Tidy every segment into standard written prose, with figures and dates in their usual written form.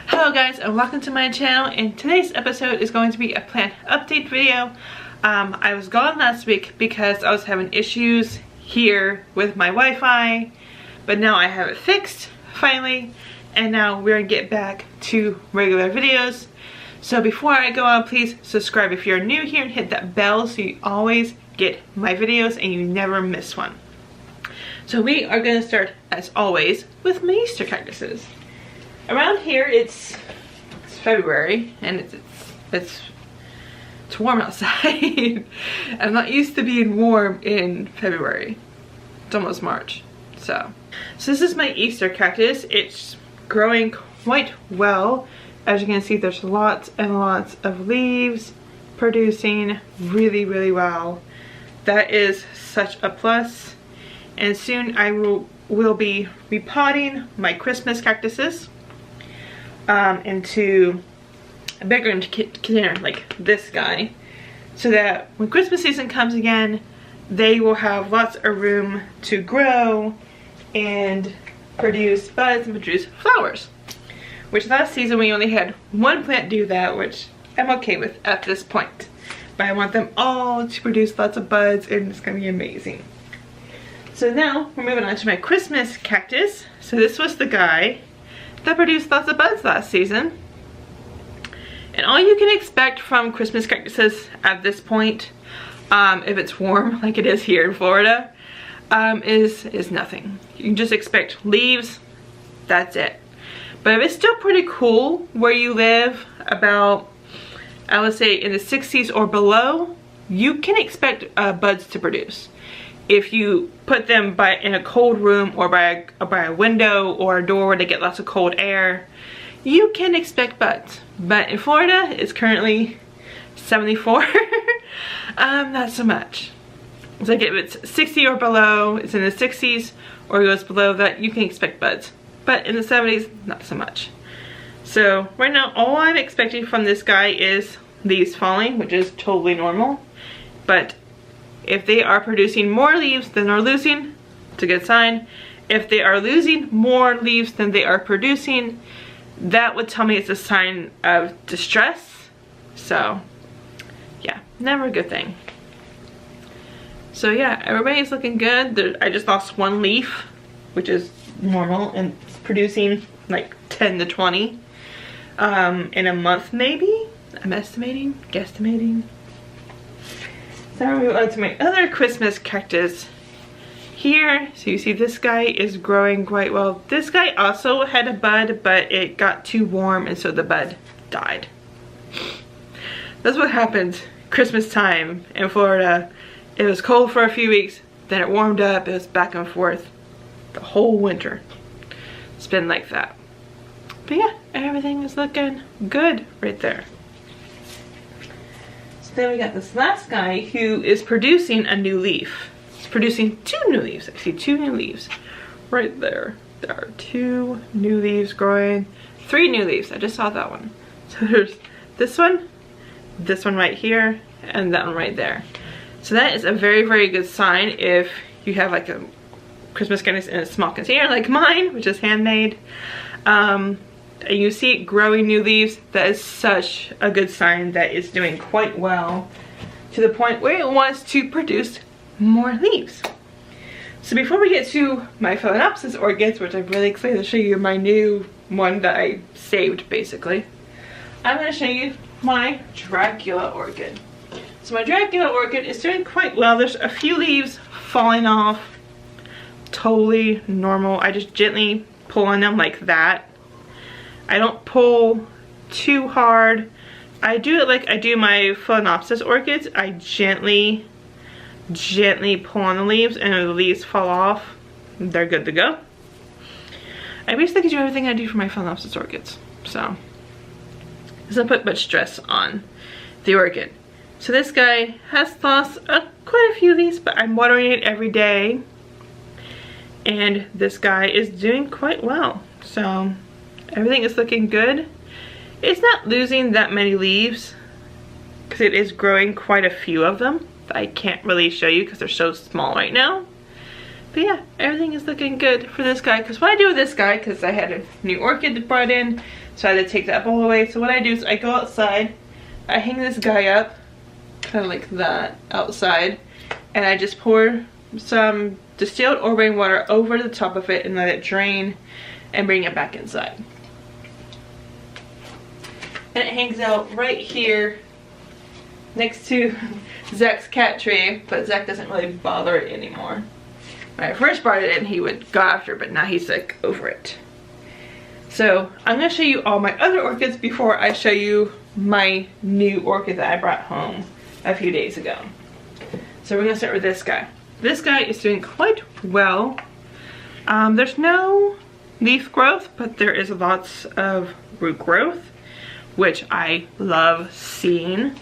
Hello guys, and welcome to my channel, and today's episode is going to be a plant update video. I was gone last week because I was having issues here with my Wi-Fi, but now I have it fixed finally, and now we're gonna get back to regular videos. So before I go on, please subscribe if you're new here and hit that bell so you always get my videos and you never miss one. So we are going to start, as always, with my Easter cactuses. Around here it's February and it's warm outside. I'm not used to being warm in February. It's almost March. So this is my Easter cactus. It's growing quite well. As you can see, there's lots and lots of leaves, producing really well. That is such a plus. And soon I will be repotting my Christmas cactuses into a bigger container like this guy, so that when Christmas season comes again, they will have lots of room to grow and produce buds and produce flowers. Which last season we only had one plant do that, which I'm okay with at this point. But I want them all to produce lots of buds, and it's gonna be amazing. So now we're moving on to my Christmas cactus. So this was the guy that produced lots of buds last season. And all you can expect from Christmas cactuses at this point, if it's warm like it is here in Florida, is nothing. You can just expect leaves, that's it. But if it's still pretty cool where you live, about, I would say in the 60s or below, you can expect buds to produce. If you put them in a cold room or by a window or a door where they get lots of cold air, you can expect buds. But in Florida, it's currently 74. Not so much. It's like if it's 60 or below, it's in the 60s or it goes below that, you can expect buds. But in the 70s, not so much. So right now, all I'm expecting from this guy is leaves falling, which is totally normal. But if they are producing more leaves than they're losing, it's a good sign. If they are losing more leaves than they are producing, that would tell me it's a sign of distress. So yeah, never a good thing. So yeah, everybody's looking good. I just lost one leaf, which is normal, and it's producing like 10 to 20 in a month maybe. I'm estimating, guesstimating. So I'm moving on to my other Christmas cactus here. So you see this guy is growing quite well. This guy also had a bud, but it got too warm and so the bud died. That's what happens Christmas time in Florida. It was cold for a few weeks, then it warmed up, it was back and forth the whole winter. It's been like that. But yeah, everything is looking good right there. Then we got this last guy who is producing a new leaf. It's producing 2 new leaves. I see 2 new leaves right there. There are 2 new leaves growing. 3 new leaves. I just saw that one. So there's this one right here, and that one right there. So that is a very good sign if you have like a Christmas cactus in a small container like mine, which is handmade. And you see it growing new leaves. That is such a good sign that it's doing quite well, to the point where it wants to produce more leaves. So before we get to my Phalaenopsis orchids, which I'm really excited to show you my new one that I saved basically, I'm going to show you my Dracula orchid. So my Dracula orchid is doing quite well. There's a few leaves falling off. Totally normal. I just gently pull on them like that. I don't pull too hard. I do it like I do my Phalaenopsis orchids. I gently pull on the leaves, and if the leaves fall off, they're good to go. I basically do everything I do for my Phalaenopsis orchids. So it doesn't put much stress on the orchid. So this guy has lost quite a few leaves, but I'm watering it every day. And this guy is doing quite well. So everything is looking good. It's not losing that many leaves because it is growing quite a few of them that I can't really show you because they're so small right now. But yeah, everything is looking good for this guy. Because what I do with this guy, because I had a new orchid brought in So I had to take that bowl away. So what I do is I go outside, I hang this guy up, kind of like that, outside, and I just pour some distilled or rainwater over the top of it and let it drain and bring it back inside. And it hangs out right here next to Zach's cat tree, but Zach doesn't really bother it anymore. When I first brought it in, he would go after it, but now he's like over it. So I'm gonna show you all my other orchids before I show you my new orchid that I brought home a few days ago. So we're gonna start with this guy. This guy is doing quite well. There's no leaf growth, but there is lots of root growth, which I love seeing.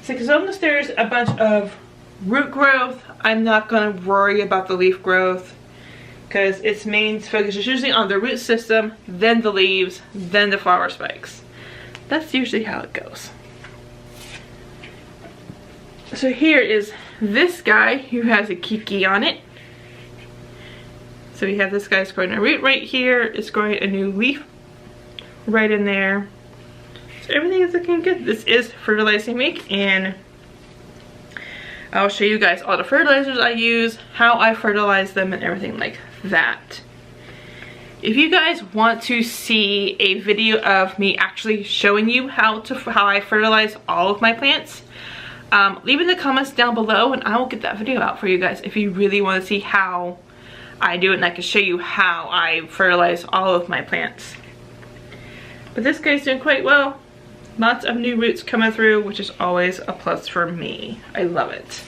So as long as there's a bunch of root growth, I'm not gonna worry about the leaf growth, because its main focus is usually on the root system, then the leaves, then the flower spikes. That's usually how it goes. So here is this guy who has a kiki on it. So we have this guy's growing a root right here. It's growing a new leaf right in there. So everything is looking good. This is fertilizing week, and I'll show you guys all the fertilizers I use, how I fertilize them, and everything like that. If you guys want to see a video of me actually showing you how I fertilize all of my plants, leave in the comments down below and I will get that video out for you guys if you really want to see how I do it, and I can show you how I fertilize all of my plants. But this guy's doing quite well. Lots of new roots coming through, which is always a plus for me. I love it.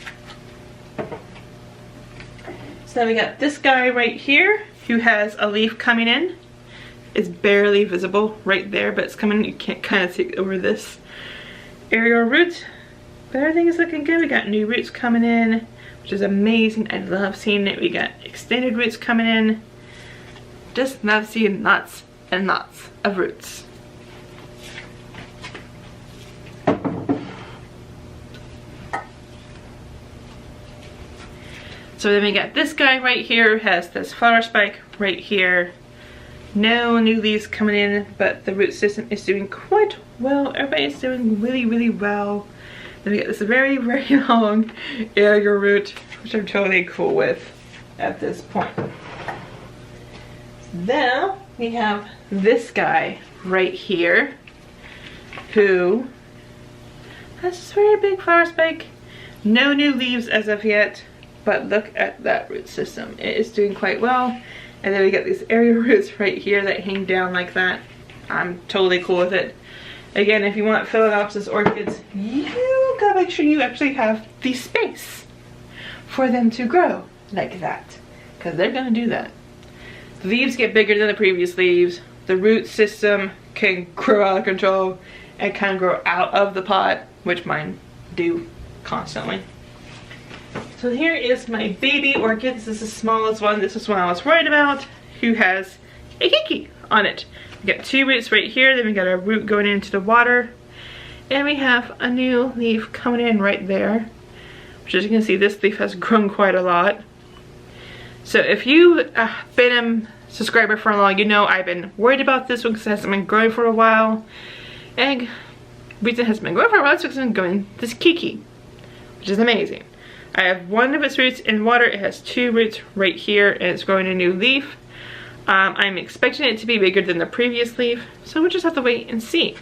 So now we got this guy right here who has a leaf coming in. It's barely visible right there, but it's coming. You can't kind of see over this aerial root. But everything is looking good. We got new roots coming in, which is amazing. I love seeing it. We got extended roots coming in. Just love seeing lots and lots of roots. So then we got this guy right here, has this flower spike right here. No new leaves coming in, but the root system is doing quite well. Everybody's doing really, really well. Then we got this very, very long aerial root, which I'm totally cool with at this point. Then we have this guy right here who has this very big flower spike. No new leaves as of yet. But look at that root system. It is doing quite well. And then we got these aerial roots right here that hang down like that. I'm totally cool with it. Again, if you want Phalaenopsis orchids, you gotta make sure you actually have the space for them to grow like that, because they're gonna do that. The leaves get bigger than the previous leaves. The root system can grow out of control and kind of grow out of the pot, which mine do constantly. So here is my baby orchid. This is the smallest one. This is one I was worried about, who has a kiki on it. We got two roots right here, then we got a root going into the water, and we have a new leaf coming in right there, which, as you can see, this leaf has grown quite a lot. So if you've been a subscriber for long, you know I've been worried about this one because it hasn't been growing for a while, and the reason it hasn't been growing for a while is because it's been going this kiki, which is amazing. I have one of its roots in water. It has two roots right here, and it's growing a new leaf. I'm expecting it to be bigger than the previous leaf, so we'll just have to wait and see.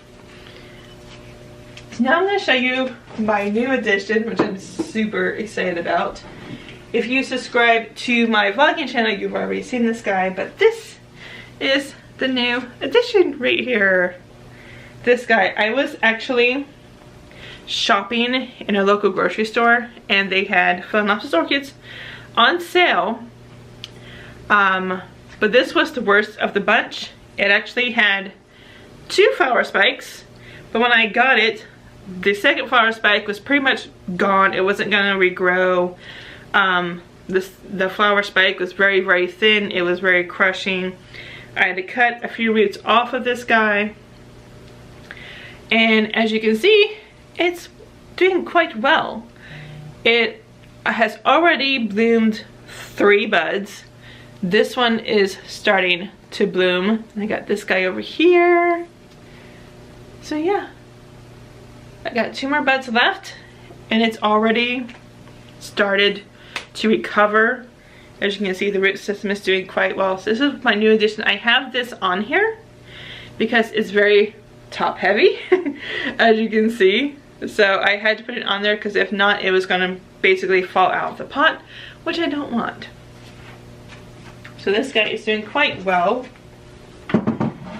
So now I'm going to show you my new addition, which I'm super excited about. If you subscribe to my vlogging channel, you've already seen this guy, but this is the new addition right here. This guy, I was actually shopping in a local grocery store, and they had Phalaenopsis orchids on sale, but this was the worst of the bunch. It actually had two flower spikes, but when I got it, the second flower spike was pretty much gone. It wasn't gonna regrow. The flower spike was very, very thin. It was very crushing. I had to cut a few roots off of this guy, and as you can see, it's doing quite well. It has already bloomed 3 buds. This one is starting to bloom. I got this guy over here. So yeah, I got 2 more buds left, and it's already started to recover. As you can see, the root system is doing quite well. So this is my new addition. I have this on here because it's very top heavy, as you can see. So I had to put it on there because if not, it was gonna basically fall out of the pot, which I don't want. So this guy is doing quite well.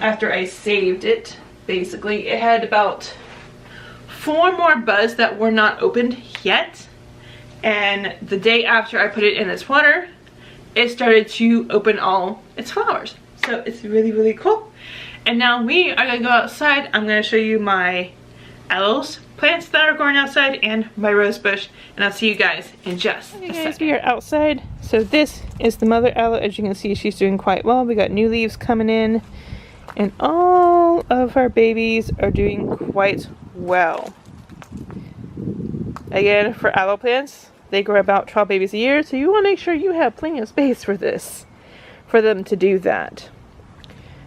After I saved it, basically, it had about 4 more buds that were not opened yet. And the day after I put it in this water, it started to open all its flowers. So it's really, really cool. And now we are gonna go outside. I'm gonna show you my aloes plants that are growing outside and my rose bush, and I'll see you guys in just a second. We are outside. So this is the mother aloe. As you can see, she's doing quite well. We got new leaves coming in, and all of our babies are doing quite well. Again, for aloe plants, they grow about 12 babies a year, so you want to make sure you have plenty of space for this, for them to do that.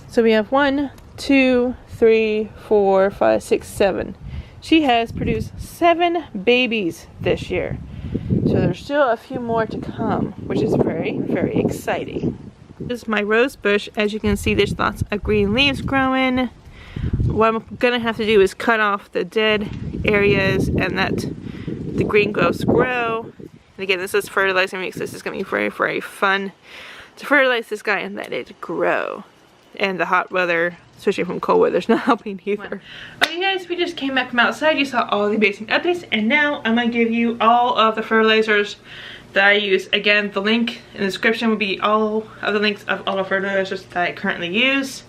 So we have 1, 2, 3, 4, 5, 6, 7. She has produced 7 babies this year. So there's still a few more to come, which is very, very exciting. This is my rose bush. As you can see, there's lots of green leaves growing. What I'm gonna have to do is cut off the dead areas and let the green growths grow. And again, this is fertilizer mix. This is gonna be very, very fun to fertilize this guy and let it grow. And the hot weather, especially from cold weather, is not helping either. Okay guys, we just came back from outside. You saw all the basic updates, and now I'm gonna give you all of the fertilizers that I use. Again, the link in the description will be all of the links of all the fertilizers that I currently use.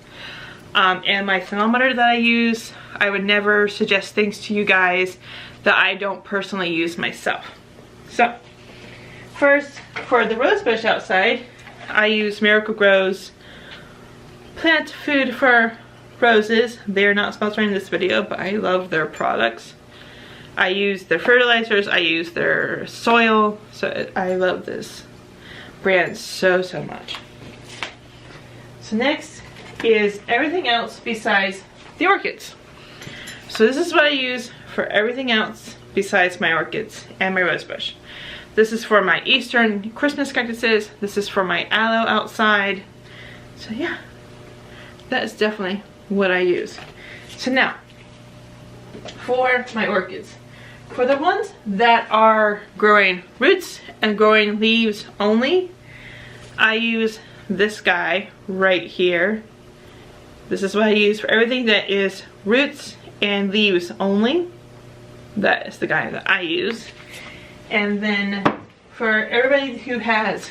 And my thermometer that I use. I would never suggest things to you guys that I don't personally use myself. So, first, for the rose bush outside, I use Miracle-Gro's plant food for roses. They're not sponsoring this video, but I love their products. I use their fertilizers, I use their soil, so I love this brand so, so much. So next is everything else besides the orchids. So this is what I use for everything else besides my orchids and my rose bush. This is for my Eastern Christmas cactuses. This is for my aloe outside. So yeah, that is definitely what I use. So now, for my orchids. For the ones that are growing roots and growing leaves only, I use this guy right here. This is what I use for everything that is roots and leaves only. That is the guy that I use. And then for everybody who has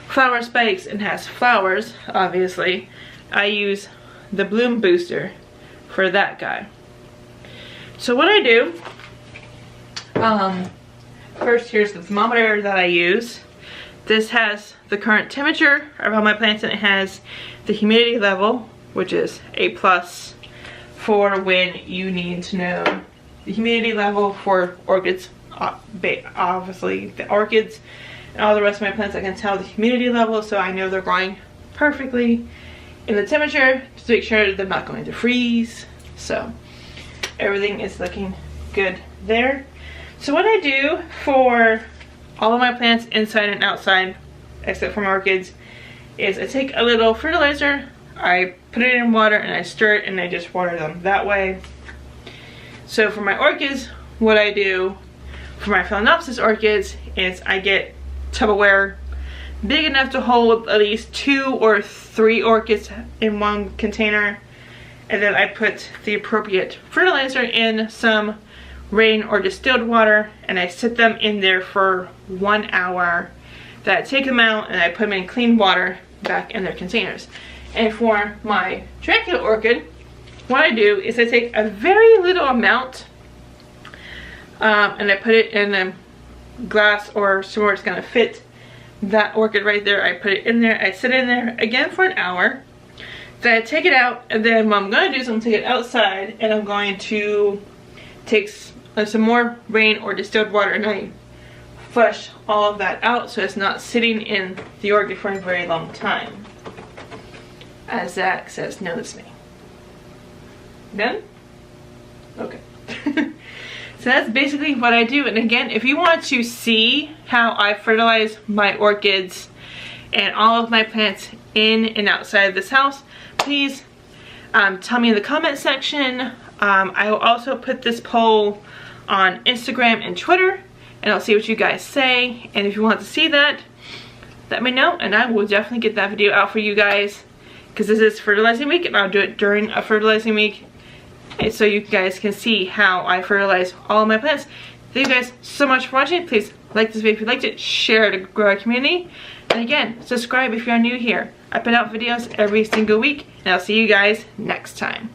flower spikes and has flowers, obviously, I use the bloom booster for that guy. So what I do, first here's the thermometer that I use. This has the current temperature of all my plants, and it has the humidity level, which is A+ for when you need to know the humidity level for orchids. Obviously the orchids and all the rest of my plants, I can tell the humidity level, so I know they're growing perfectly in the temperature to make sure they're not going to freeze. So everything is looking good there. So what I do for all of my plants inside and outside, except for my orchids, is I take a little fertilizer, I put it in water, and I stir it, and I just water them that way. So for my orchids, what I do for my Phalaenopsis orchids is I get Tupperware big enough to hold at least 2 or 3 orchids in one container, and then I put the appropriate fertilizer in some rain or distilled water, and I sit them in there for 1 hour. Then I take them out and I put them in clean water back in their containers. And for my Dracula orchid, what I do is I take a very little amount and I put it in a glass or somewhere it's gonna fit that orchid right there. I put it in there, I sit in there again for 1 hour. Then I take it out, and then what I'm gonna do is I'm gonna take it outside, and I'm going to take some more rain or distilled water, and I flush all of that out so it's not sitting in the orchid for a very long time. as Zach says, no, it's me. Done? Okay. So that's basically what I do. And again, if you want to see how I fertilize my orchids and all of my plants in and outside of this house, please tell me in the comment section. I will also put this poll on Instagram and Twitter, and I'll see what you guys say. And if you want to see that, let me know, and I will definitely get that video out for you guys, because this is fertilizing week, and I'll do it during a fertilizing week, and so you guys can see how I fertilize all of my plants. Thank you guys so much for watching. Please like this video if you liked it, share it to grow our community, and again, subscribe if you're new here. I put out videos every single week, and I'll see you guys next time.